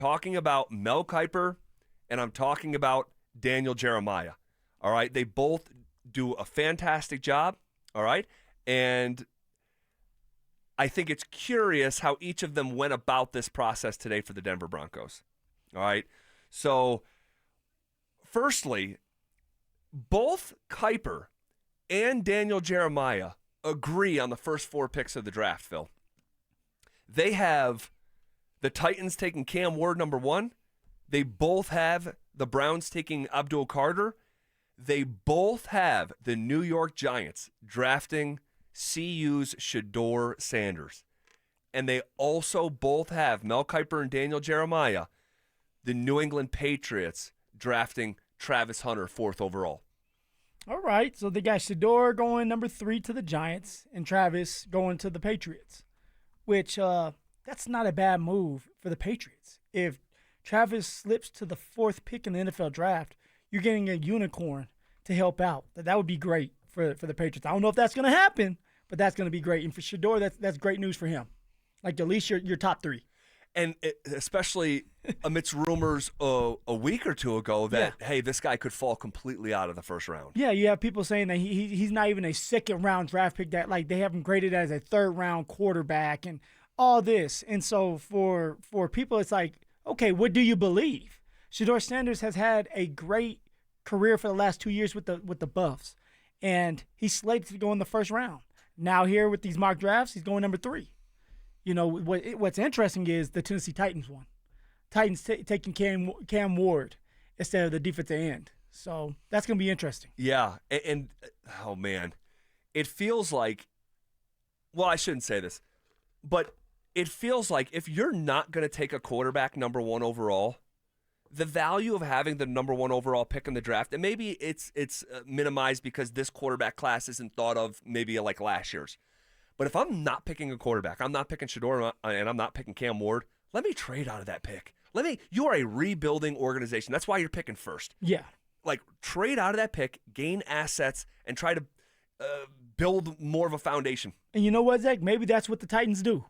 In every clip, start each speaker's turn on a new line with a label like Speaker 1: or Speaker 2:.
Speaker 1: talking about Mel Kiper and I'm talking about Daniel Jeremiah. All right. They both do a fantastic job. All right. And I think it's curious how each of them went about this process today for the Denver Broncos. All right. So, firstly, both Kiper and Daniel Jeremiah agree on the first 4 picks of the draft, Phil. They have the Titans taking Cam Ward number 1. They both have the Browns taking Abdul Carter. They both have the New York Giants drafting CU's Shedeur Sanders. And they also both have Mel Kiper and Daniel Jeremiah, the New England Patriots drafting Travis Hunter 4th overall.
Speaker 2: All right, so they got Shedeur going number 3 to the Giants and Travis going to the Patriots, which that's not a bad move for the Patriots. If Travis slips to the 4th pick in the NFL draft, you're getting a unicorn to help out. That would be great for the Patriots. I don't know if that's going to happen, but that's going to be great. And for Shedeur, that's great news for him. Like, at least your top 3.
Speaker 1: And especially amidst rumors a week or two ago that, hey, this guy could fall completely out of the first round.
Speaker 2: Yeah, you have people saying that he's not even a second-round draft pick, that like they have him graded as a third-round quarterback and all this. And so for people, it's like, okay, what do you believe? Shedeur Sanders has had a great career for the last 2 years with the Buffs, and he's slated to go in the first round. Now here with these mock drafts, he's going number 3. You know, what's interesting is the Tennessee Titans one. Titans taking Cam Ward instead of the defensive end. So that's going to be interesting.
Speaker 1: Yeah, and oh, man. It feels like, well, I shouldn't say this, but it feels like if you're not going to take a quarterback number 1 overall, the value of having the number 1 overall pick in the draft, and maybe it's minimized because this quarterback class isn't thought of maybe like last year's. But if I'm not picking a quarterback, I'm not picking Shedeur, and I'm not picking Cam Ward, let me trade out of that pick. You are a rebuilding organization. That's why you're picking first.
Speaker 2: Yeah.
Speaker 1: Like, trade out of that pick, gain assets, and try to build more of a foundation.
Speaker 2: And you know what, Zach? Maybe that's what the Titans do.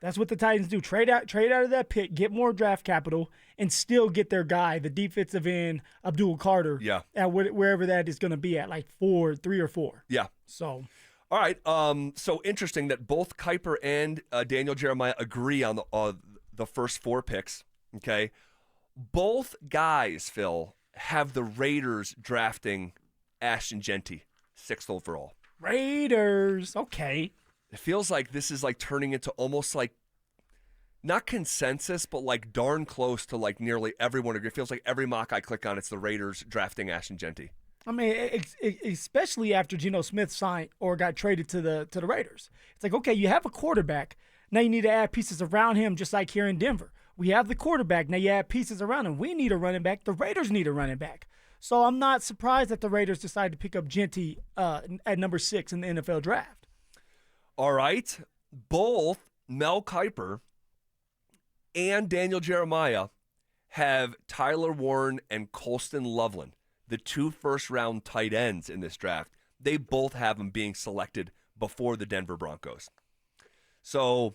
Speaker 2: That's what the Titans do. Trade out of that pick, get more draft capital, and still get their guy, the defensive end, Abdul Carter, at wherever that is going to be at, like 3 or 4.
Speaker 1: Yeah.
Speaker 2: So...
Speaker 1: All right, so interesting that both Kiper and Daniel Jeremiah agree on the first 4 picks, okay? Both guys, Phil, have the Raiders drafting Ashton Jeanty, 6th overall.
Speaker 2: Raiders, okay.
Speaker 1: It feels like this is like turning into almost like, not consensus, but like darn close to like nearly everyone. It feels like every mock I click on, it's the Raiders drafting Ashton Jeanty.
Speaker 2: I mean, especially after Geno Smith signed or got traded to the Raiders. It's like, okay, you have a quarterback. Now you need to add pieces around him, just like here in Denver. We have the quarterback. Now you add pieces around him. We need a running back. The Raiders need a running back. So I'm not surprised that the Raiders decided to pick up Jeanty at number 6 in the NFL draft.
Speaker 1: All right. Both Mel Kiper and Daniel Jeremiah have Tyler Warren and Colston Loveland, the 2 first-round tight ends in this draft. They both have them being selected before the Denver Broncos. So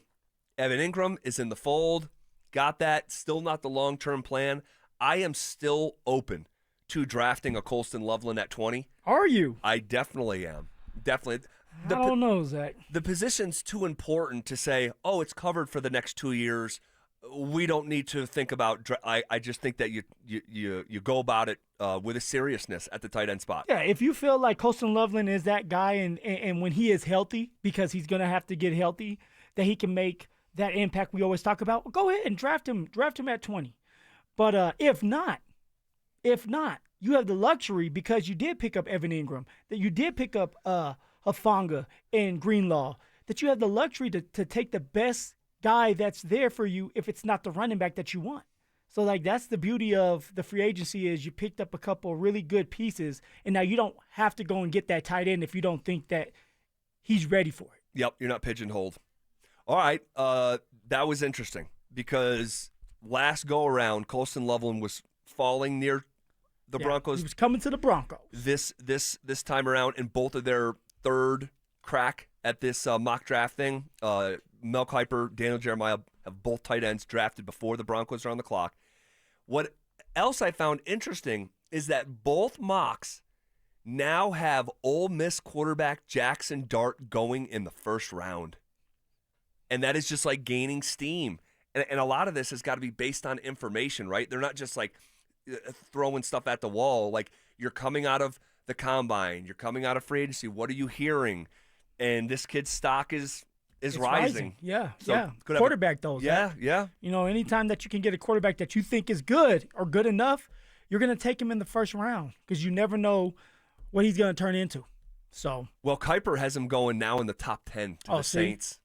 Speaker 1: Evan Ingram is in the fold. Got that. Still not the long-term plan. I am still open to drafting a Colston Loveland at 20.
Speaker 2: Are you?
Speaker 1: I definitely am. Definitely.
Speaker 2: I don't know, Zach.
Speaker 1: The position's too important to say, oh, it's covered for the next 2 years. We don't need to think about. I just think that you go about it with a seriousness at the tight end spot.
Speaker 2: Yeah, if you feel like Colston Loveland is that guy, and when he is healthy, because he's going to have to get healthy, that he can make that impact we always talk about, well, go ahead and draft him at 20. But if not, you have the luxury, because you did pick up Evan Ingram, that you did pick up Hufanga and Greenlaw, that you have the luxury to take the best guy that's there for you if it's not the running back that you want. So, like, that's the beauty of the free agency, is you picked up a couple really good pieces, and now you don't have to go and get that tight end if you don't think that he's ready for it.
Speaker 1: Yep, you're not pigeonholed. All right, that was interesting, because last go-around, Colston Loveland was falling near the Broncos.
Speaker 2: He was coming to the Broncos.
Speaker 1: This time around, in both of their third crack at this mock draft thing, Mel Kiper, Daniel Jeremiah have both tight ends drafted before the Broncos are on the clock. What else I found interesting is that both mocks now have Ole Miss quarterback Jackson Dart going in the first round. And that is just like gaining steam. And a lot of this has got to be based on information, right? They're not just like throwing stuff at the wall. Like, you're coming out of the combine, you're coming out of free agency. What are you hearing? And this kid's stock is rising.
Speaker 2: Yeah,
Speaker 1: So
Speaker 2: yeah.
Speaker 1: could have
Speaker 2: Quarterback, though.
Speaker 1: Yeah,
Speaker 2: Zach.
Speaker 1: yeah.
Speaker 2: You know, anytime that you can get a quarterback that you think is good or good enough, you're going to take him in the first round because you never know what he's going to turn into. So,
Speaker 1: Well, Kiper has him going now in the top 10 to the Saints.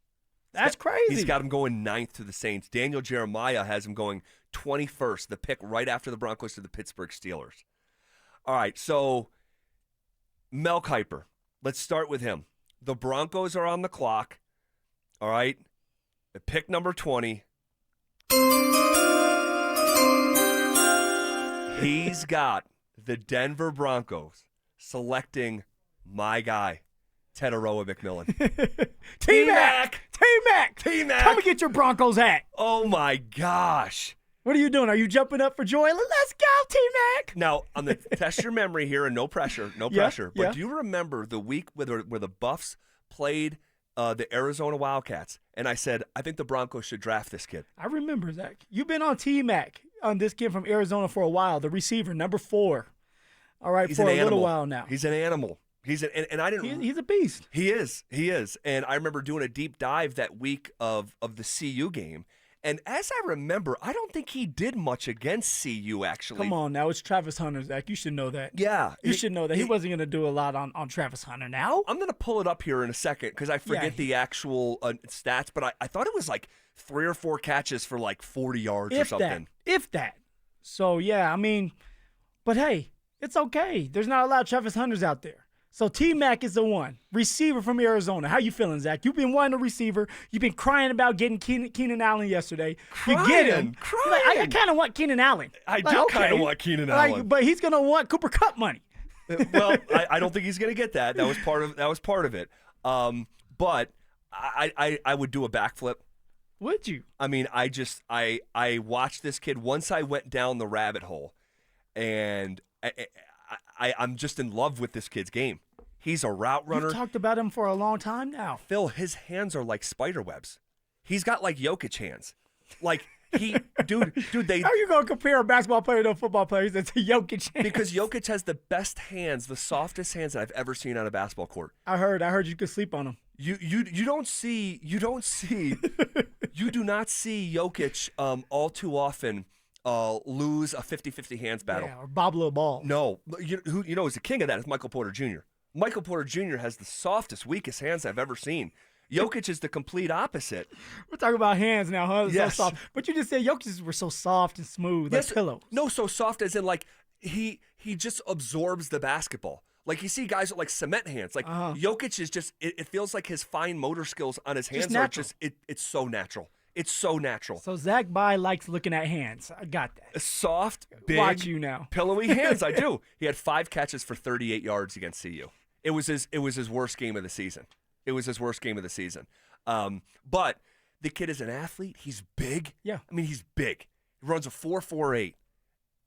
Speaker 2: That's crazy.
Speaker 1: He's got him going 9th to the Saints. Daniel Jeremiah has him going 21st, the pick right after the Broncos to the Pittsburgh Steelers. All right, so Mel Kiper, let's start with him. The Broncos are on the clock. All right, pick number 20. He's got the Denver Broncos selecting my guy, Teairoa McMillan.
Speaker 2: T-Mac!
Speaker 1: T-Mac!
Speaker 2: Come and get your Broncos hat.
Speaker 1: Oh, my gosh.
Speaker 2: What are you doing? Are you jumping up for joy? Let's go, T-Mac!
Speaker 1: Now, I'm going to test your memory here, and no pressure. But do you remember the week where the Buffs played the Arizona Wildcats? And I said, I think the Broncos should draft this kid.
Speaker 2: I remember, Zach. You've been on T-Mac on this kid from Arizona for a while, the receiver, number 4. All right,
Speaker 1: He's
Speaker 2: for
Speaker 1: an
Speaker 2: a
Speaker 1: animal.
Speaker 2: little while now.
Speaker 1: He's an animal. And I didn't.
Speaker 2: He's a beast.
Speaker 1: He is. And I remember doing a deep dive that week of the CU game. And as I remember, I don't think he did much against CU, actually.
Speaker 2: Come on now, it's Travis Hunter, Zach. You should know that.
Speaker 1: Yeah.
Speaker 2: You should know that. He wasn't going to do a lot on Travis Hunter now.
Speaker 1: I'm going to pull it up here in a second because I forget the actual stats, but I thought it was like 3 or 4 catches for like 40 yards or something.
Speaker 2: If that. So, yeah, I mean, but hey, it's okay. There's not a lot of Travis Hunters out there. So T-Mac is the one. Receiver from Arizona. How you feeling, Zach? You've been wanting a receiver. You've been crying about getting Keenan Allen yesterday. You get him. Like, I kind of want Keenan Allen.
Speaker 1: I do kind of want Keenan Allen.
Speaker 2: But he's going to want Cooper Kupp money.
Speaker 1: Well, I don't think he's going to get that. That was part of it. But I would do a backflip.
Speaker 2: Would you?
Speaker 1: I mean, I watched this kid once I went down the rabbit hole, and I'm just in love with this kid's game. He's a route runner.
Speaker 2: You've talked about him for a long time now.
Speaker 1: Phil, his hands are like spider webs. He's got like Jokic hands. Like dude, they.
Speaker 2: How are you gonna compare a basketball player to a football player to Jokic hands?
Speaker 1: Because Jokic has the best hands, the softest hands that I've ever seen on a basketball court.
Speaker 2: I heard you could sleep on him.
Speaker 1: You do not see Jokic all too often lose a 50-50 hands battle.
Speaker 2: Yeah, or bobble a ball.
Speaker 1: No, who is the king of that is Michael Porter Jr. Michael Porter Jr. has the softest, weakest hands I've ever seen. Jokic is the complete opposite.
Speaker 2: We're talking about hands now, huh?
Speaker 1: Yes.
Speaker 2: So soft. But you just said Jokic's were so soft and smooth, like pillows.
Speaker 1: No, so soft as in like he just absorbs the basketball. Like you see guys with like cement hands. Like Jokic is just it feels like his fine motor skills on his hands are just it's so natural. It's so natural.
Speaker 2: So Zach Bye likes looking at hands. I got that.
Speaker 1: Soft, big,
Speaker 2: watch you now.
Speaker 1: Pillowy hands. I do. He had 5 catches for 38 yards against CU. It was his worst game of the season. But the kid is an athlete. He's big.
Speaker 2: Yeah.
Speaker 1: I mean, he's big. He runs a 4.48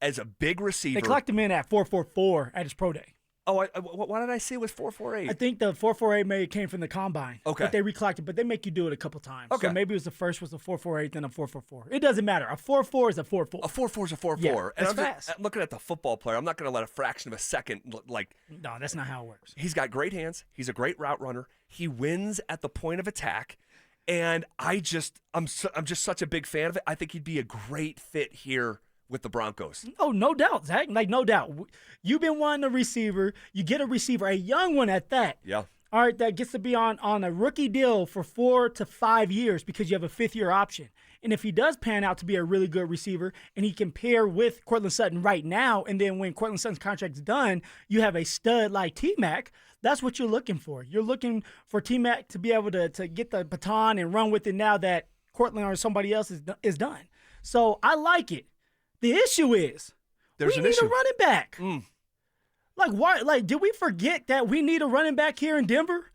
Speaker 1: as a big receiver.
Speaker 2: They clocked him in at 4.44 at his pro day.
Speaker 1: Oh, why did I say it was 4.48?
Speaker 2: I think the 4.48 maybe came from the combine.
Speaker 1: Okay.
Speaker 2: But they reclocked it, but they make you do it a couple times.
Speaker 1: Okay.
Speaker 2: So maybe it was the first was a 4.48, then a 4.44. It doesn't matter. A 4.4 is a 4.4.
Speaker 1: A 4.4 is a 4.4.
Speaker 2: Yeah,
Speaker 1: and
Speaker 2: that's fast.
Speaker 1: I'm looking at the football player. I'm not going to let a fraction of a second like.
Speaker 2: No, that's not how it works.
Speaker 1: He's got great hands. He's a great route runner. He wins at the point of attack. And I'm just such a big fan of it. I think he'd be a great fit here with the Broncos.
Speaker 2: Oh, no doubt, Zach. Like, no doubt. You've been wanting a receiver. You get a receiver, a young one at that.
Speaker 1: Yeah.
Speaker 2: All right, that gets to be on a rookie deal for 4 to 5 years because you have a 5th-year option. And if he does pan out to be a really good receiver and he can pair with Courtland Sutton right now, and then when Courtland Sutton's contract's done, you have a stud like T-Mac, that's what you're looking for. You're looking for T-Mac to be able to get the baton and run with it now that Courtland or somebody else is done. So I like it. The issue is we need a running back. Like, why? Like, did we forget that we need a running back here in Denver?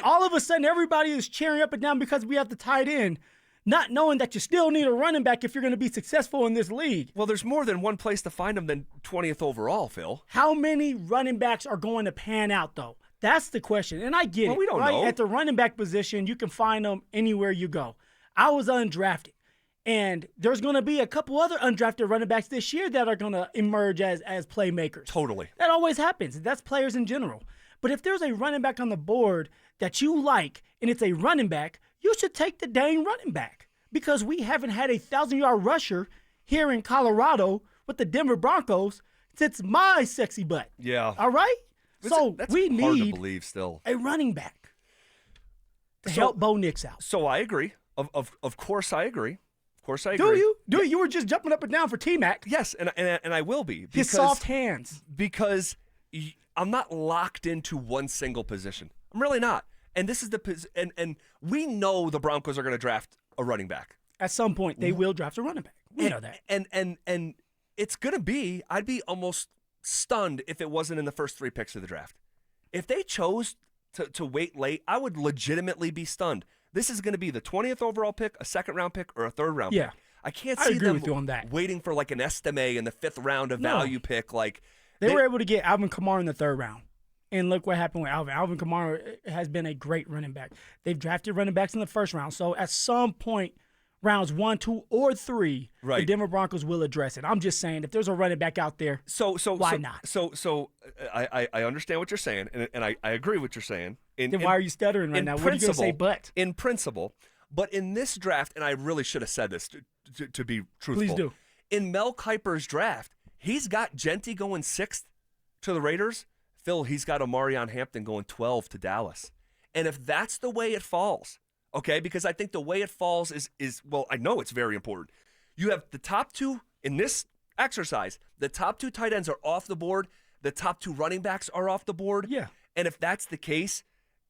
Speaker 2: All of a sudden, everybody is cheering up and down because we have the tight end. not knowing that you still need a running back if you're going to be successful in this league.
Speaker 1: Well, there's more than one place to find them than 20th overall, Phil.
Speaker 2: How many running backs are going to pan out, though? That's the question. And I get it.
Speaker 1: We don't know.
Speaker 2: At the running back position, you can find them anywhere you go. I was undrafted. And there's going to be a couple other undrafted running backs this year that are going to emerge as playmakers.
Speaker 1: Totally.
Speaker 2: That always happens. That's players in general. But if there's a running back on the board that you like and it's a running back, you should take the dang running back. Because we haven't had a 1,000-yard rusher here in Colorado with the Denver Broncos since my sexy butt.
Speaker 1: Yeah.
Speaker 2: All right?
Speaker 1: That's
Speaker 2: we
Speaker 1: hard to
Speaker 2: need
Speaker 1: believe still.
Speaker 2: a running back to help Bo Nix out.
Speaker 1: So I agree. Of course I agree. Of course I agree.
Speaker 2: Do you? You were just jumping up and down for T-Mac.
Speaker 1: Yes, and I will be.
Speaker 2: His soft hands.
Speaker 1: Because I'm not locked into one single position. I'm really not. And this is and we know the Broncos are going to draft a running back.
Speaker 2: At some point, they will draft a running back. We know that.
Speaker 1: And it's going to be, I'd be almost stunned if it wasn't in the first 3 picks of the draft. If they chose to wait late, I would legitimately be stunned. This is going to be the 20th overall pick, a second-round pick, or a third-round pick. I can't see them
Speaker 2: with you on that.
Speaker 1: waiting for like an Estime in the 5th round of value pick. Like
Speaker 2: they were able to get Alvin Kamara in the 3rd round. And look what happened with Alvin. Alvin Kamara has been a great running back. They've drafted running backs in the 1st round. So at some point, rounds 1, 2, or 3, the Denver Broncos will address it. I'm just saying, if there's a running back out there, why not?
Speaker 1: So I understand what you're saying, and I agree with what you're saying.
Speaker 2: Then why are you stuttering right now? What are you going to say, but?
Speaker 1: In principle, but in this draft, and I really should have said this to be truthful.
Speaker 2: Please do.
Speaker 1: In Mel Kiper's draft, he's got Genty going 6th to the Raiders. Phil, he's got Omarion Hampton going 12 to Dallas. And if that's the way it falls, okay, because I think the way it falls is well, I know it's very important. You have the top 2 in this exercise. The top 2 tight ends are off the board. The top 2 running backs are off the board.
Speaker 2: Yeah.
Speaker 1: And if that's the case,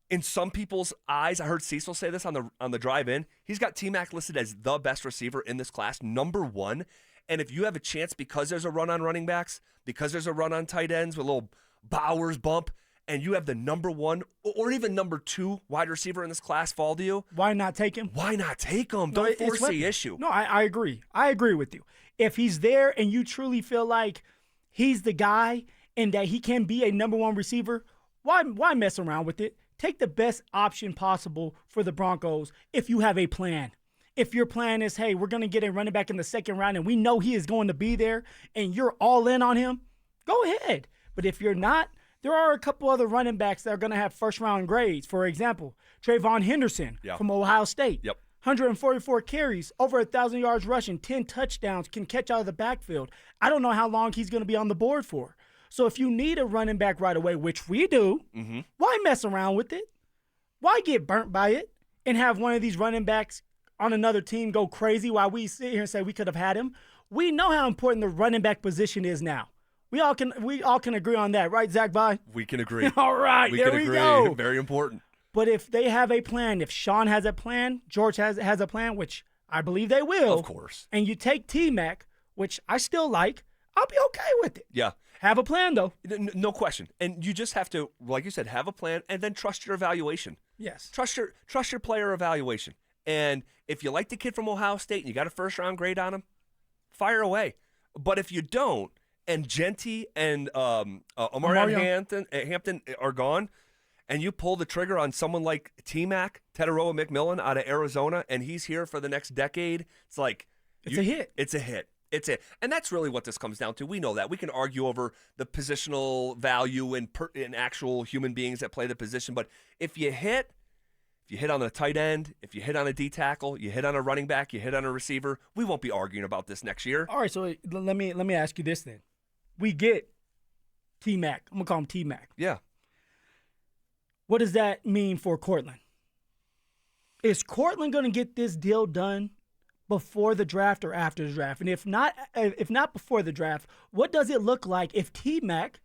Speaker 1: in some people's eyes, I heard Cecil say this on the drive-in, he's got T-Mac listed as the best receiver in this class, number 1. And if you have a chance, because there's a run on running backs, because there's a run on tight ends with a little Bowers bump, and you have the number 1 or even number 2 wide receiver in this class fall to you,
Speaker 2: why not take him?
Speaker 1: Why not take him? Don't force the issue.
Speaker 2: No, I agree. I agree with you. If he's there and you truly feel like he's the guy and that he can be a number 1 receiver, why mess around with it? Take the best option possible for the Broncos if you have a plan. If your plan is, hey, we're going to get a running back in the 2nd round and we know he is going to be there and you're all in on him, go ahead. But if you're not, there are a couple other running backs that are going to have 1st-round grades. For example, Trayvon Henderson from Ohio State. 144 carries, over 1,000 yards rushing, 10 touchdowns, can catch out of the backfield. I don't know how long he's going to be on the board for. So if you need a running back right away, which we do, why mess around with it? Why get burnt by it and have one of these running backs on another team go crazy while we sit here and say we could have had him? We know how important the running back position is now. We all can agree on that, right, Zach Bye?
Speaker 1: We can agree.
Speaker 2: All right,
Speaker 1: we
Speaker 2: there
Speaker 1: can
Speaker 2: we
Speaker 1: agree.
Speaker 2: go.
Speaker 1: Very important.
Speaker 2: But if they have a plan, if Sean has a plan, George has a plan, which I believe they will.
Speaker 1: Of course.
Speaker 2: And you take T-Mac, which I still like, I'll be okay with it.
Speaker 1: Yeah.
Speaker 2: Have a plan, though.
Speaker 1: No question. And you just have to, like you said, have a plan and then trust your evaluation.
Speaker 2: Yes.
Speaker 1: Trust your player evaluation. And if you like the kid from Ohio State and you got a 1st-round grade on him, fire away. But if you don't, and Genty and Omarion Hampton are gone, and you pull the trigger on someone like T-Mac, Teairoa McMillan out of Arizona, and he's here for the next decade, it's like
Speaker 2: it's a hit.
Speaker 1: It's a hit. It's it. And that's really what this comes down to. We know that. We can argue over the positional value in actual human beings that play the position, but if you hit on a tight end, if you hit on a D tackle, you hit on a running back, you hit on a receiver, we won't be arguing about this next year.
Speaker 2: All right, so let me ask you this then. We get T-Mac. I'm going to call him T-Mac.
Speaker 1: Yeah.
Speaker 2: What does that mean for Cortland? Is Cortland going to get this deal done before the draft or after the draft? And if not before the draft, what does it look like if T-Mac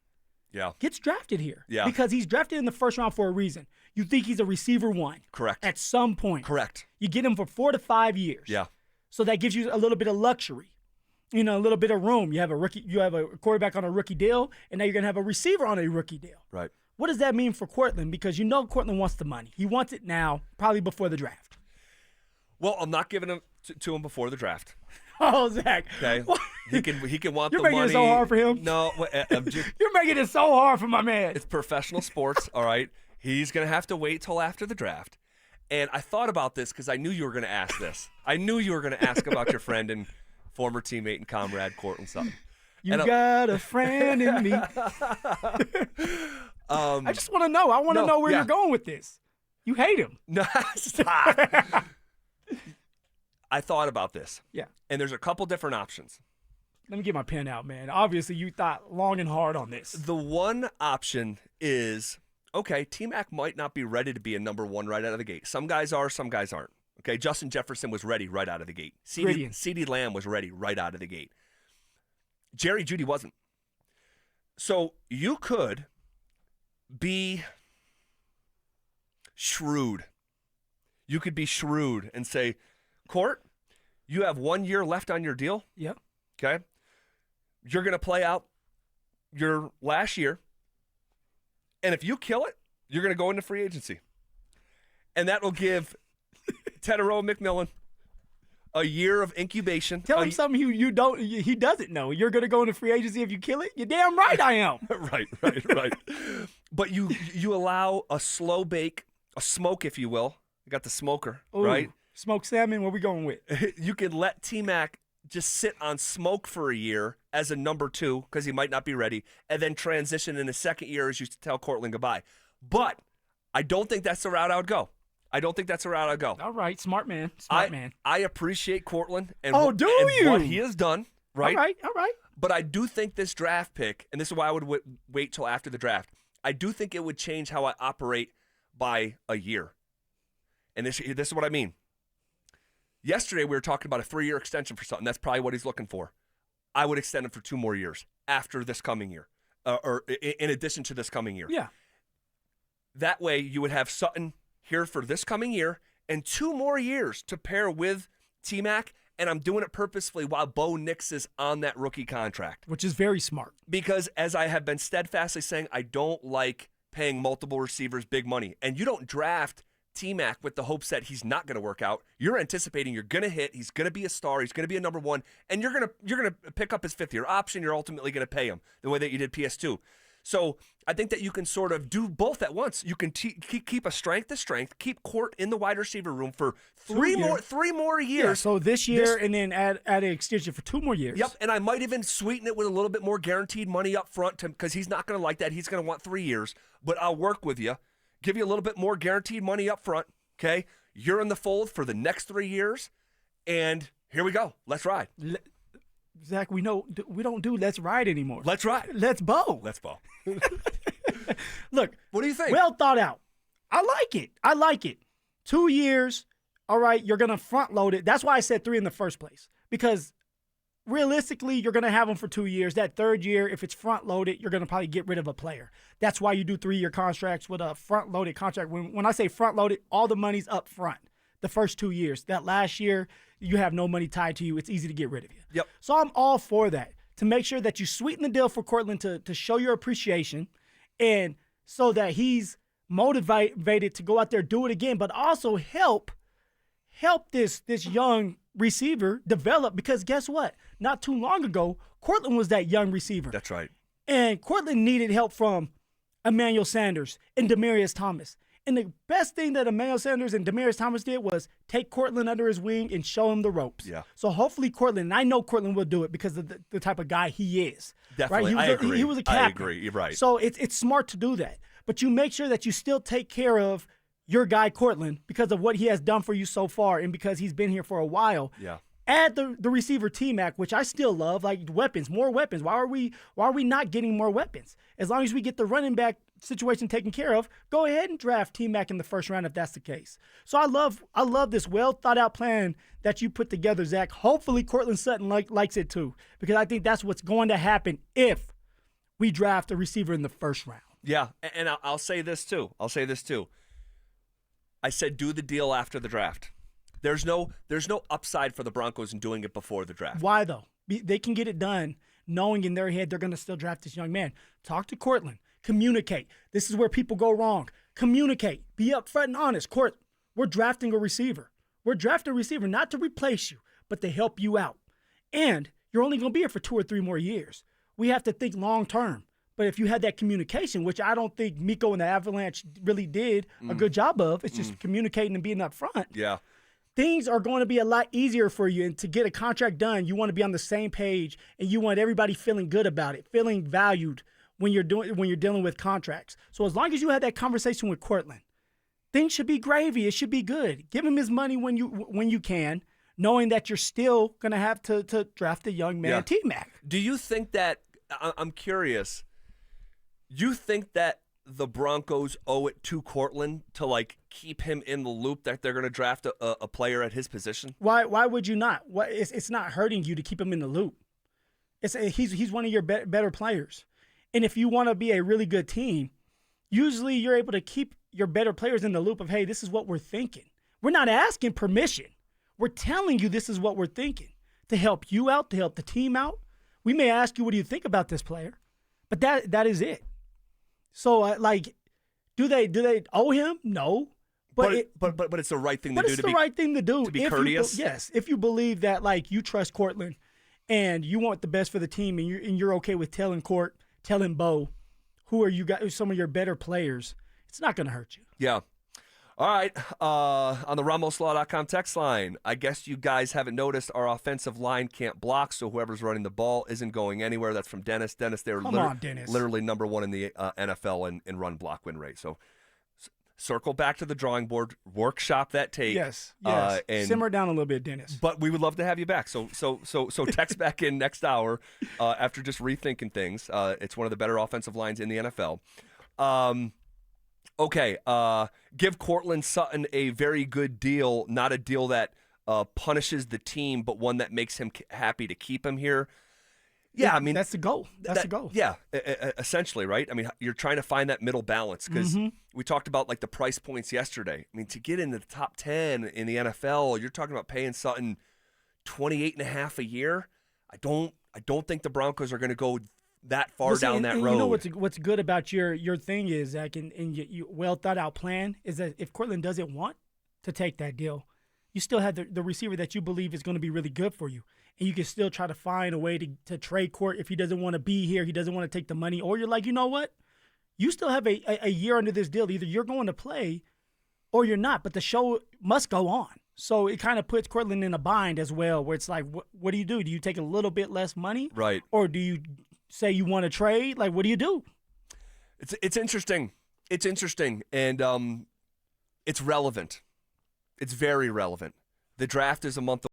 Speaker 2: gets drafted here?
Speaker 1: Yeah.
Speaker 2: Because he's drafted in the 1st round for a reason. You think he's a receiver 1.
Speaker 1: Correct.
Speaker 2: At some point.
Speaker 1: Correct.
Speaker 2: You get him for 4 to 5 years.
Speaker 1: Yeah.
Speaker 2: So that gives you a little bit of luxury. A little bit of room. You have a quarterback on a rookie deal, and now you're going to have a receiver on a rookie deal.
Speaker 1: Right.
Speaker 2: What does that mean for Cortland? Because Cortland wants the money. He wants it now, probably before the draft.
Speaker 1: Well, I'm not giving him to him before the draft.
Speaker 2: Oh, Zach.
Speaker 1: Okay, he can want
Speaker 2: You're
Speaker 1: the
Speaker 2: making
Speaker 1: money.
Speaker 2: it so hard for him.
Speaker 1: No, I'm just,
Speaker 2: You're making it so hard for my man.
Speaker 1: it's professional sports. All right, he's gonna have to wait till after the draft. And I thought about this because I knew you were gonna ask this. I knew you were gonna ask about your friend and former teammate and comrade Cortland Sutton.
Speaker 2: You got a friend in me. I just want to know. I want to know where you're going with this. You hate him.
Speaker 1: No, stop. I thought about this.
Speaker 2: Yeah.
Speaker 1: And there's a couple different options.
Speaker 2: Let me get my pen out, man. Obviously, you thought long and hard on this.
Speaker 1: The one option is, okay, T-Mac might not be ready to be a number one right out of the gate. Some guys are, some guys aren't. Okay, Justin Jefferson was ready right out of the gate. CeeDee Lamb was ready right out of the gate. Jerry Jeudy wasn't. So you could be shrewd. You could be shrewd and say, Court, you have 1 year left on your deal.
Speaker 2: Yep.
Speaker 1: Okay. You're going to play out your last year. And if you kill it, you're going to go into free agency. And that will give Teairoa McMillan a year of incubation.
Speaker 2: Tell him something he doesn't know. You're going to go into free agency if you kill it? You're damn right I am.
Speaker 1: Right. But you allow a slow bake, a smoke, if you will. You got the smoker,
Speaker 2: Ooh,
Speaker 1: right?
Speaker 2: Smoked salmon, what we going with?
Speaker 1: You could let T-Mac just sit on smoke for a year as a number two because he might not be ready, and then transition in his second year as you tell Cortland goodbye. But I don't think that's the route I would go.
Speaker 2: All right, smart man.
Speaker 1: I appreciate Cortland and,
Speaker 2: what
Speaker 1: he has done, right?
Speaker 2: All right.
Speaker 1: But I do think this draft pick, and this is why I would wait till after the draft, I do think it would change how I operate by a year. And this is what I mean. Yesterday, we were talking about a 3-year extension for Sutton. That's probably what he's looking for. I would extend him for 2 more years after this coming year, or in addition to this coming year.
Speaker 2: Yeah.
Speaker 1: That way, you would have Sutton here for this coming year and 2 more years to pair with T-Mac, and I'm doing it purposefully while Bo Nix is on that rookie contract.
Speaker 2: Which is very smart.
Speaker 1: Because as I have been steadfastly saying, I don't like paying multiple receivers big money. And you don't draft T-Mac with the hopes that he's not going to work out. You're anticipating you're going to hit, he's going to be a star, he's going to be a number one, and you're going to pick up his 5th-year option. You're ultimately going to pay him the way that you did PS2. So I think that you can sort of do both at once. You can keep a strength to strength, keep Court in the wide receiver room for 3 more years.
Speaker 2: Yeah, so this year and then add an extension for 2 more years.
Speaker 1: Yep, and I might even sweeten it with a little bit more guaranteed money up front because he's not going to like that. He's going to want 3 years, but I'll work with you. Give you a little bit more guaranteed money up front, okay? You're in the fold for the next 3 years, and here we go. Let's ride.
Speaker 2: Zach, we don't do let's ride anymore.
Speaker 1: Let's ride.
Speaker 2: Let's bow. Look.
Speaker 1: What do you think?
Speaker 2: Well thought out. I like it. 2 years. All right, you're going to front load it. That's why I said 3 in the first place. Because realistically, you're going to have them for 2 years. That 3rd year, if it's front loaded, you're going to probably get rid of a player. That's why you do 3-year contracts with a front loaded contract. When I say front loaded, all the money's up front. The first 2 years. That last year, you have no money tied to you. It's easy to get rid of you.
Speaker 1: Yep.
Speaker 2: So I'm all for that, to make sure that you sweeten the deal for Cortland to show your appreciation, and so that he's motivated to go out there, do it again, but also help this young receiver develop, because guess what? Not too long ago, Cortland was that young receiver.
Speaker 1: That's right.
Speaker 2: And Cortland needed help from Emmanuel Sanders and Demaryius Thomas. And the best thing that Emmanuel Sanders and Demaryius Thomas did was take Cortland under his wing and show him the ropes.
Speaker 1: Yeah.
Speaker 2: So hopefully Cortland, and I know Cortland will do it because of the type of guy he is.
Speaker 1: Definitely,
Speaker 2: right?
Speaker 1: I agree.
Speaker 2: He was a captain.
Speaker 1: I agree, you're right.
Speaker 2: So it's smart to do that. But you make sure that you still take care of your guy Cortland because of what he has done for you so far and because he's been here for a while.
Speaker 1: Yeah.
Speaker 2: Add the receiver T-Mac, which I still love, like weapons, more weapons. Why are we not getting more weapons? As long as we get the running back situation taken care of, go ahead and draft T-Mac in the first round if that's the case. So I love this well thought out plan that you put together, Zach. Hopefully Cortland Sutton likes it too, because I think that's what's going to happen if we draft a receiver in the first round.
Speaker 1: Yeah, and I'll say this too. I said do the deal after the draft. There's no upside for the Broncos in doing it before the draft.
Speaker 2: Why though? They can get it done knowing in their head they're going to still draft this young man. Talk to Cortland. Communicate. This is where people go wrong. Communicate. Be upfront and honest. Court, we're drafting a receiver. We're drafting a receiver not to replace you, but to help you out. And you're only going to be here for 2 or 3 more years. We have to think long term. But if you had that communication, which I don't think Miko and the Avalanche really did a good job of, it's just communicating and being upfront.
Speaker 1: Yeah.
Speaker 2: Things are going to be a lot easier for you. And to get a contract done, you want to be on the same page, and you want everybody feeling good about it, feeling valued when you're dealing with contracts. So as long as you had that conversation with Cortland, things should be gravy. It should be good. Give him his money when you can, knowing that you're still going to have to draft a young man, T-Mac.
Speaker 1: Do you think that – I'm curious. You think that the Broncos owe it to Cortland to, like, keep him in the loop that they're going to draft a player at his position?
Speaker 2: Why would you not? It's not hurting you to keep him in the loop. He's one of your better players. And if you want to be a really good team, usually you're able to keep your better players in the loop of, hey, this is what we're thinking. We're not asking permission. We're telling you this is what we're thinking to help you out, to help the team out. We may ask you, what do you think about this player? But that is it. So, do they owe him? No.
Speaker 1: But it's the right thing to do.
Speaker 2: But it's the right thing to do.
Speaker 1: To be courteous?
Speaker 2: Yes. If you believe that, like, you trust Cortland and you want the best for the team and you're okay with telling Bo, who are you guys, some of your better players, it's not going to hurt you.
Speaker 1: Yeah. All right. On the RamosLaw.com text line, I guess you guys haven't noticed our offensive line can't block, so whoever's running the ball isn't going anywhere. That's from Dennis. Dennis, they're literally number 1 in the NFL in run block win rate. So circle back to the drawing board, workshop that tape.
Speaker 2: Yes.
Speaker 1: And
Speaker 2: simmer down a little bit, Dennis.
Speaker 1: But we would love to have you back. So text back in next hour after just rethinking things. It's one of the better offensive lines in the NFL. Okay, give Cortland Sutton a very good deal, not a deal that punishes the team, but one that makes him happy to keep him here. Yeah, I mean,
Speaker 2: that's the goal. That's the goal.
Speaker 1: Yeah, essentially, right? I mean, you're trying to find that middle balance because we talked about like the price points yesterday. I mean, to get into the top 10 in the NFL, you're talking about paying Sutton $28.5 a year. I don't think the Broncos are going to go that far down that road.
Speaker 2: You know what's good about your thing is, Zach, and your well thought out plan is that if Cortland doesn't want to take that deal, you still have the receiver that you believe is going to be really good for you, and you can still try to find a way to trade Court if he doesn't want to be here, he doesn't want to take the money, or you're like, you know what, you still have a year under this deal. Either you're going to play or you're not, but the show must go on. So it kind of puts Cortland in a bind as well, where it's like, what do you do? Do you take a little bit less money,
Speaker 1: right,
Speaker 2: or do you say you want to trade? Like, what do you do?
Speaker 1: It's interesting. It's interesting, and it's relevant. It's very relevant. The draft is a month